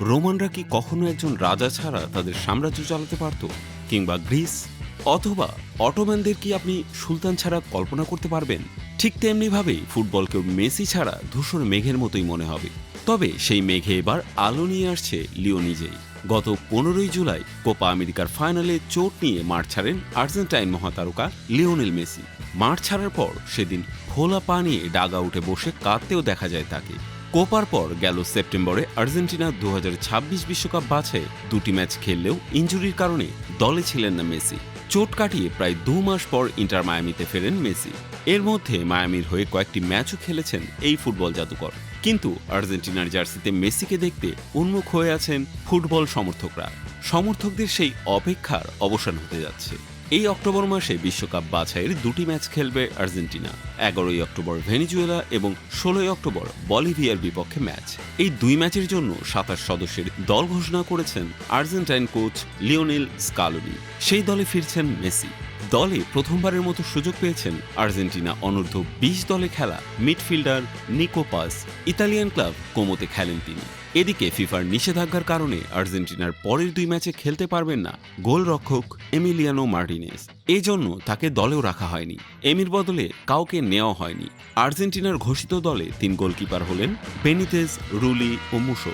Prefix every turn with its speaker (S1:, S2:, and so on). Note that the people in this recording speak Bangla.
S1: রোমানরা কি কখনো একজন রাজা ছাড়া তাদের সাম্রাজ্য চালাতে পারত? কিংবা গ্রিস অথবা অটোম্যানদের কি আপনি সুলতান ছাড়া কল্পনা করতে পারবেন? ঠিক তেমনিভাবেই ফুটবলকেও মেসি ছাড়া ধূসর মেঘের মতোই মনে হবে। তবে সেই মেঘে এবার আলো নিয়ে আসছে লিও নিজেই। গত 15ই জুলাই কোপা আমেরিকার ফাইনালে চোট নিয়ে মাঠ ছাড়েন আর্জেন্টাইন মহাতারকা লিওনেল মেসি। মাঠ ছাড়ার পর সেদিন খোলা পা নিয়ে ডাগা উঠে বসে কাঁদতেও দেখা যায় তাকে। কোপার পর গেল সেপ্টেম্বরে আর্জেন্টিনা 2026 বিশ্বকাপ বাছাইয়ে 2টি ম্যাচ খেললেও ইনজুরির কারণে দলে ছিলেন না মেসি। চোট কাটিয়ে প্রায় 2 মাস পর ইন্টার মায়ামিতে ফেরেন মেসি। এর মধ্যে মায়ামির হয়ে কয়েকটি ম্যাচও খেলেছেন এই ফুটবল জাদুকর। কিন্তু আর্জেন্টিনার জার্সিতে মেসিকে দেখতে উন্মুখ হয়ে আছেন ফুটবল সমর্থকরা। সমর্থকদের সেই অপেক্ষার অবসান হতে যাচ্ছে। এই অক্টোবর মাসে বিশ্বকাপ বাছাইয়ের 2টি ম্যাচ খেলবে আর্জেন্টিনা। 11ই অক্টোবর ভেনিজুয়েলা এবং 16ই অক্টোবর বলিভিয়ার বিপক্ষে ম্যাচ। এই 2 ম্যাচের জন্য 27 সদস্যের দল ঘোষণা করেছেন আর্জেন্টাইন কোচ লিওনেল স্কালোনি। সেই দলে ফিরছেন মেসি। দলে প্রথমবারের মতো সুযোগ পেয়েছেন আর্জেন্টিনা অনূর্ধ্ব 20 দলে খেলা midfielder Nico Paz. Italian club কোমোতে খেলেন তিনি। এদিকে ফিফার নিষেধাজ্ঞার কারণে আর্জেন্টিনার পরের 2 ম্যাচে খেলতে পারবেন না গোলরক্ষক এমিলিয়ানো মার্টিনেজ। এই জন্য তাকে দলেও রাখা হয়নি। এমির বদলে কাউকে নেওয়া হয়নি। আর্জেন্টিনার ঘোষিত দলে 3 গোলকিপার হলেন বেনিতেজ, রুলি ও মুসো।